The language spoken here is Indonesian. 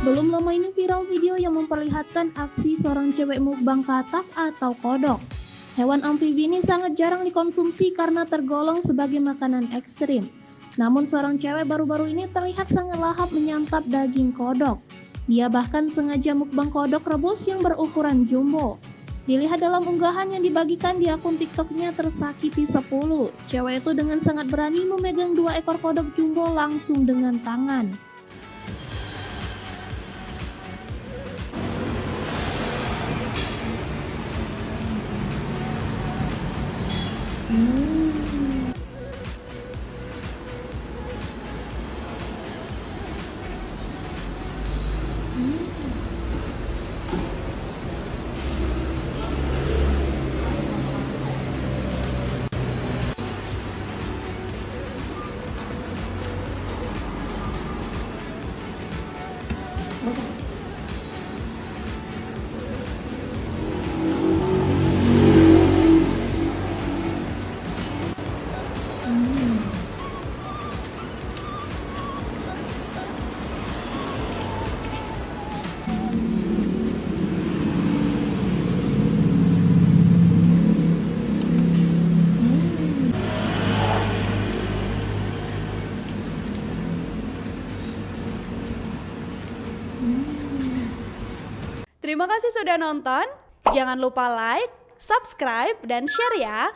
Belum lama ini viral video yang memperlihatkan aksi seorang cewek mukbang katak atau kodok. Hewan amfibi ini sangat jarang dikonsumsi karena tergolong sebagai makanan ekstrim. Namun seorang cewek baru-baru ini terlihat sangat lahap menyantap daging kodok. Dia bahkan sengaja mukbang kodok rebus yang berukuran jumbo. Dilihat dalam unggahan yang dibagikan di akun TikToknya Tersakiti 10, cewek itu dengan sangat berani memegang 2 ekor kodok jumbo langsung dengan tangan. Terima kasih sudah nonton. Jangan lupa like, subscribe, dan share ya.